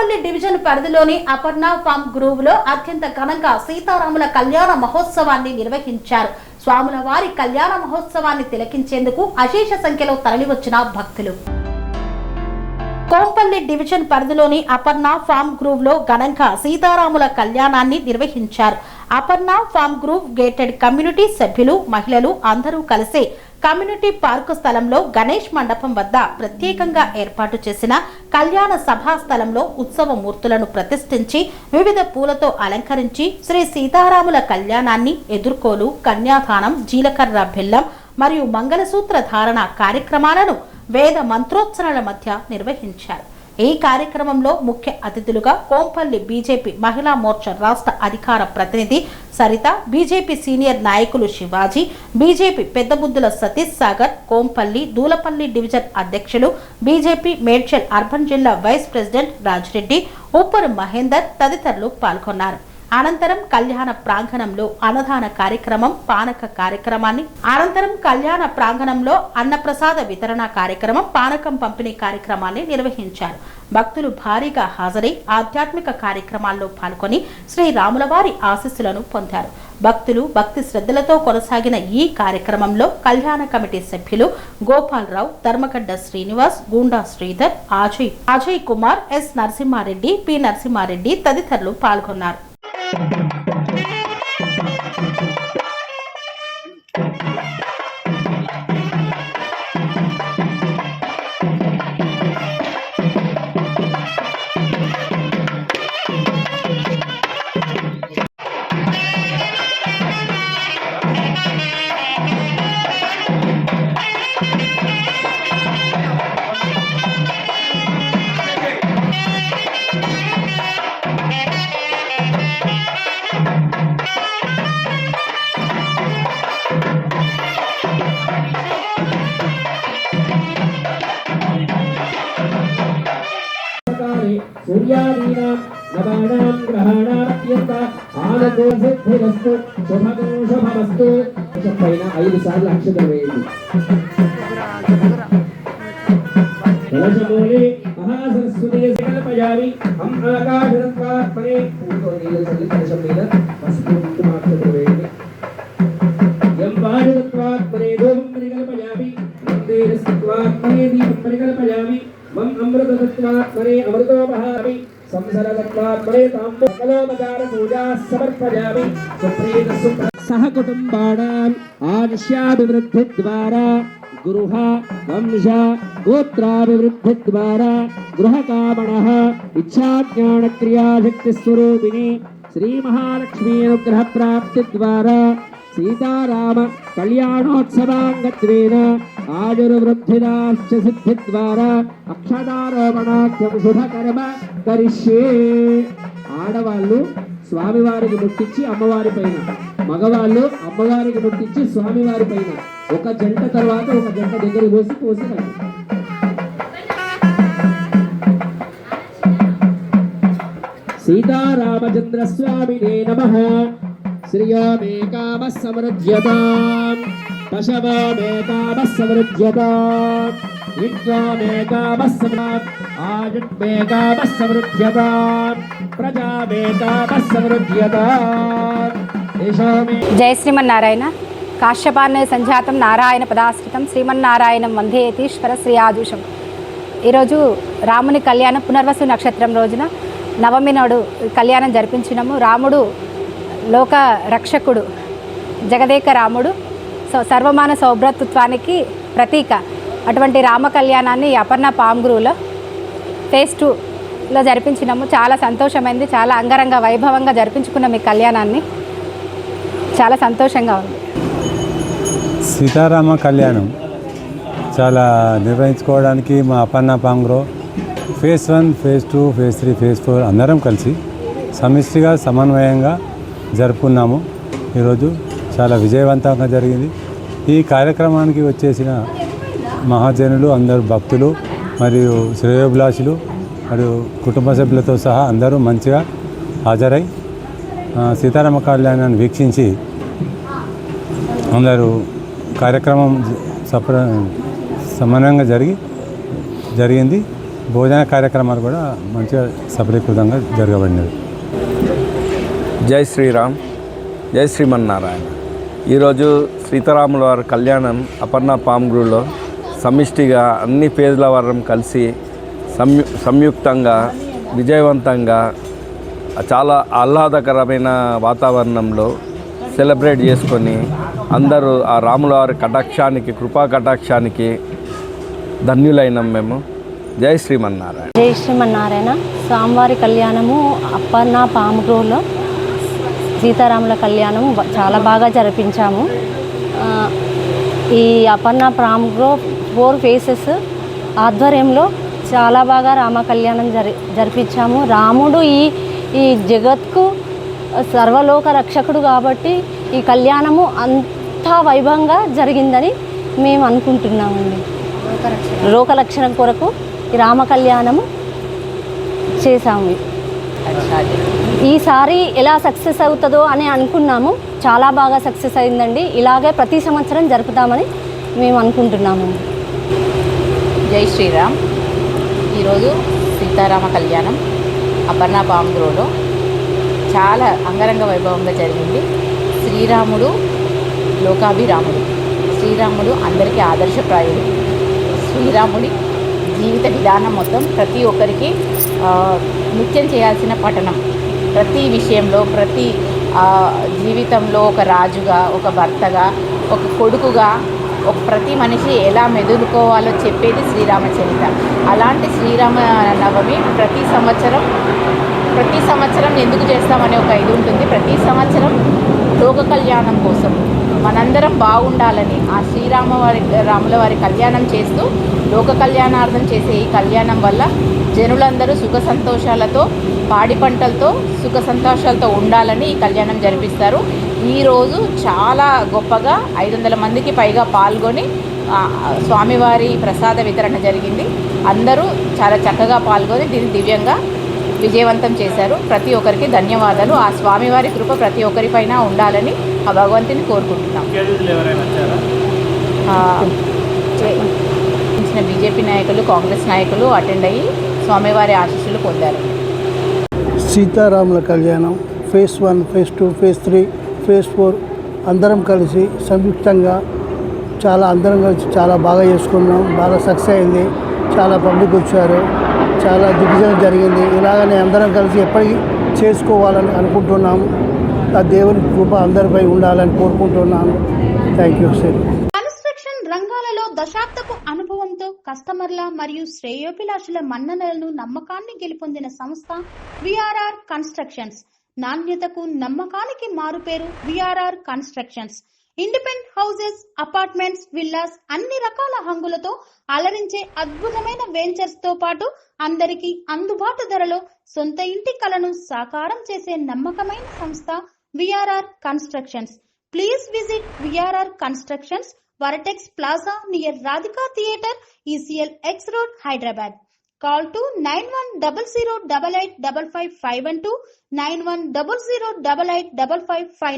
Kompally division పరిధిలోని Aparna farm groove లో అత్యంత ఘనంగా సీతారాముల కళ్యాణ మహోత్సవాన్ని నిర్వహించారు. స్వాముల వారి కళ్యాణ మహోత్సవాన్ని తిలకించేందుకు అశేష సంఖ్యలో తరలివచ్చిన భక్తులు. కోంపల్లి డివిజన్ పరిధిలోని అపర్ణ ఫామ్ గ్రూవ్ లో ఘనంగా సీతారాముల కళ్యాణాన్ని నిర్వహించారు. Aparna farm grove gated community సభ్యులు, మహిళలు అందరూ కలిసి కమ్యూనిటీ పార్కు స్థలంలో గణేష్ మండపం వద్ద ప్రత్యేకంగా ఏర్పాటు చేసిన కళ్యాణ సభా స్థలంలో ఉత్సవ మూర్తులను ప్రతిష్ఠించి వివిధ పూలతో అలంకరించి శ్రీ సీతారాముల కళ్యాణాన్ని, ఎదుర్కోలు, కన్యాదానం, జీలకర్ర బెల్లం మరియు మంగళసూత్ర ధారణ కార్యక్రమాలను వేద మంత్రోచ్చరణల మధ్య నిర్వహించారు. ఈ కార్యక్రమంలో ముఖ్య అతిథులుగా కోంపల్లి బీజేపీ మహిళా మోర్చా రాష్ట్ర అధికార ప్రతినిధి సరిత, బీజేపీ సీనియర్ నాయకులు శివాజీ, బీజేపీ పెద్దబుద్దుల సతీష్ సాగర్, కోంపల్లి దూలపల్లి డివిజన్ అధ్యక్షులు, బీజేపీ మేడ్చల్ అర్బన్ జిల్లా వైస్ ప్రెసిడెంట్ రాజ్రెడ్డి, ఉప్పరు మహేందర్ తదితరులు పాల్గొన్నారు. అనంతరం కళ్యాణ ప్రాంగణంలో అన్నదాన కార్యక్రమం, పానక కార్యక్రమాన్ని కళ్యాణ ప్రాంగణంలో అన్నప్రసాద వితరణ కార్యక్రమం, పానకం పంపిణీ కార్యక్రమాన్ని నిర్వహించారు. భక్తులు భారీగా హాజరై ఆధ్యాత్మిక కార్యక్రమాల్లో పాల్గొని శ్రీరాముల వారి ఆశీస్సులను పొందారు. భక్తులు భక్తి శ్రద్ధలతో కొనసాగిన ఈ కార్యక్రమంలో కళ్యాణ కమిటీ సభ్యులు గోపాలరావు, ధర్మగడ్డ శ్రీనివాస్, గూండా శ్రీధర్, అజయ్ కుమార్, ఎస్ నరసింహారెడ్డి, పి నరసింహారెడ్డి తదితరులు పాల్గొన్నారు. सूर्यादीनां नवानां ग्रहाणात्यंत आनंदो सिद्धिरस्तु शुभगो शुभमस्तु पైన 5 సార్లు అక్షతలు వేయండి. కలశమూలే మహాసరస్వతి సంకల్పయామి హం ఆకాశరత్వాత్మనే పూతో నీళ్ళు చల్లి కలశం మీద పసుపు కుంకుమ అక్షతలు వేయండి. యం వాయురత్వాత్మనే ధూమం పరికల్పయామి మందిరస్తత్వాత్మనే దీపం పరికల్పయామి मम अमृतत्वात्मने अमृतोपहामि संसरत्वात्मने ताम्बूलमकार पूजा समर्पयामि सुप्रीत सह कुटुंबाणाम् आयुष्याभिवृद्धिद्वारा गृह वंश गोत्राभिवृद्धिद्वारा गृहकामणः इच्छाज्ञानक्रियाशक्तिस्वरूपिणी श्रीमहालक्ष्मी अनुग्रहप्राप्तिद्वारा सीताराम कल्याणोत्सवांगत्वेन आयुर्वृद्धिदाश्च सिद्धिद्वारा अक्षतारोपणाख्यं शुभकर्म करिष्ये. ఆడవాళ్ళు స్వామివారికి ముట్టించి అమ్మవారి పైన, మగవాళ్ళు అమ్మవారికి ముట్టించి స్వామివారి పైన ఒక జంట తర్వాత ఒక జంట దగ్గర పోసి రండి. సీతారామచంద్ర స్వామినే నమః. श्रियो मे कामः समृद्ध्यताम् पशवो मे कामः समृद्ध्यताम् विद्यो मे कामः समृद्ध्यताम् आयुः मे कामः समृद्ध्यताम् प्रजा मे कामः समृद्ध्यताम्. जय श्रीमन्नारायण. काश्यपान्वయ సంజాతం నారాయణ పదాశ్రితం శ్రీమన్నారాయణం వందే యతీశ్వర శ్రీ ఆజుషం. ఈరోజు రాముని కళ్యాణం పునర్వసు నక్షత్రం రోజున నవమి నాడు కళ్యాణం జరిపించినాము. రాముడు లోక రక్షకుడు, జగదేక రాముడు, సర్వమాన సౌభ్రతత్వానికి ప్రతీక. అటువంటి రామ కళ్యాణాన్ని అపర్ణ ఫామ్ గ్రూవ్లో ఫేజ్ 2లో జరిపించినాము. చాలా సంతోషమైంది. చాలా అంగరంగ వైభవంగా జరిపించుకున్నాం ఈ కళ్యాణాన్ని. చాలా సంతోషంగా ఉంది. సీతారామ కళ్యాణం చాలా నిర్వహించుకోవడానికి మా Aparna farm grove phase 1, phase 2, phase 3, phase 4 అందరం కలిసి సమిష్టిగా సమన్వయంగా జరుపుకున్నాము. ఈరోజు చాలా విజయవంతంగా జరిగింది. ఈ కార్యక్రమానికి వచ్చేసిన మహాజనులు, అందరూ భక్తులు మరియు శ్రేయోభిలాషులు మరియు కుటుంబ సభ్యులతో సహా అందరూ మంచిగా హాజరై సీతారామ కళ్యాణాన్ని వీక్షించి అందరూ కార్యక్రమం సమన్వయంగా జరిగింది. భోజన కార్యక్రమాలు కూడా మంచిగా సఫలీకృతంగా జరగబడినవి. జై శ్రీరామ్, జై శ్రీమన్నారాయణ. ఈరోజు సీతారాముల వారి కళ్యాణం అపర్ణ ఫామ్ గ్రూవ్లో సమిష్టిగా అన్ని పేదల వారం కలిసి సంయుక్తంగా విజయవంతంగా చాలా ఆహ్లాదకరమైన వాతావరణంలో సెలబ్రేట్ చేసుకొని అందరూ ఆ రాముల వారి కటాక్షానికి, కృపా కటాక్షానికి ధన్యులైనం మేము. జై శ్రీమన్నారాయణ. జై శ్రీమన్నారాయణ. స్వామివారి కళ్యాణము అపర్ణ ఫామ్ గ్రూవ్లో సీతారాముల కళ్యాణం చాలా బాగా జరిపించాము. ఈ అపర్ణ ఫామ్ గ్రూవ్ 4 ఫేసెస్ ఆధ్వర్యంలో చాలా బాగా రామ కళ్యాణం జరిపించాము. రాముడు ఈ జగత్కు సర్వలోక రక్షకుడు కాబట్టి ఈ కళ్యాణము అంతా వైభవంగా జరిగిందని మేము అనుకుంటున్నామండి. లోకరక్షణ కొరకు ఈ రామ కళ్యాణము చేశాము. ఈసారి ఎలా సక్సెస్ అవుతుందో అని అనుకున్నాము. చాలా బాగా సక్సెస్ అయిందండి. ఇలాగే ప్రతి సంవత్సరం జరుపుతామని మేము అనుకుంటున్నాము. జై శ్రీరామ్. ఈరోజు సీతారామ కళ్యాణం అపర్ణ ఫామ్ గ్రూవ్లో చాలా అంగరంగ వైభవంగా జరిగింది. శ్రీరాముడు లోకాభిరాముడు, శ్రీరాముడు అందరికీ ఆదర్శప్రాయుడు. శ్రీరాముడి జీవిత విధానం మొత్తం ప్రతి ఒక్కరికి నిత్యం చేయాల్సిన పఠనం. ప్రతి విషయంలో, ప్రతి జీవితంలో ఒక రాజుగా, ఒక భర్తగా, ఒక కొడుకుగా, ఒక ప్రతి మనిషి ఎలా మెదులుకోవాలో చెప్పేది శ్రీరామచరిత. అలాంటి శ్రీరామ నవమి ప్రతి సంవత్సరం ఎందుకు చేస్తామనే ఒక ఇది ఉంటుంది. ప్రతి సంవత్సరం లోక కళ్యాణం కోసం మనందరం బాగుండాలని ఆ రాముల వారి కళ్యాణం చేస్తూ లోక కళ్యాణార్థం చేసే ఈ కళ్యాణం వల్ల జనులందరూ సుఖ సంతోషాలతో, పాడి పంటలతో సుఖ సంతోషాలతో ఉండాలని ఈ కళ్యాణం జరిపిస్తారు. ఈరోజు చాలా గొప్పగా 500 మందికి పైగా పాల్గొని స్వామివారి ప్రసాద వితరణ జరిగింది. అందరూ చాలా చక్కగా పాల్గొని దీన్ని దివ్యంగా విజయవంతం చేశారు. ప్రతి ఒక్కరికి ధన్యవాదాలు. ఆ స్వామివారి కృప ప్రతి ఒక్కరిపైన ఉండాలని ఆ భగవంతుని కోరుకుంటున్నాం. బీజేపీ నాయకులు, కాంగ్రెస్ నాయకులు అటెండ్ అయ్యి స్వామివారి ఆశీస్సులు పొందారు. సీతారాముల కళ్యాణం ఫేజ్ 1, ఫేజ్ 2, ఫేజ్ 3, ఫేజ్ 4 అందరం కలిసి సంయుక్తంగా అందరం కలిసి చాలా బాగా చేసుకున్నాం. బాగా సక్సెస్ అయింది. చాలా పబ్లిక్ వచ్చారు. చాలా దిగ్విజయం జరిగింది. ఇలాగనే అందరం కలిసి ఎప్పటికీ చేసుకోవాలని అనుకుంటున్నాము. ఆ దేవుని కృప అందరిపై ఉండాలని కోరుకుంటున్నాను. Thank you sir. కన్స్ట్రక్షన్ రంగాలలో దశాబ్దపు అనుభవంతో కస్టమర్ల మరియు శ్రేయోభిలాషుల మన్ననలను, నమ్మకాన్ని గెలుపొందిన సంస్థ విఆర్ఆర్ కన్స్ట్రక్షన్స్. నాణ్యతకు, నమ్మకానికి మారుపేరు VRR constructions. Independent houses, apartments, villas అన్ని రకాల హంగులతో అలరించే అద్భుతమైన వెంచర్స్ తో పాటు అందరికీ అందుబాటు ధరలో సొంత ఇంటి కలను సాకారం చేసే నమ్మకమైన సంస్థ VRR constructions. Please visit VRR constructions, Varatex Plaza near Radhika Theatre, ECL X Road, Hyderabad. Call to 910088555512, 9100885559.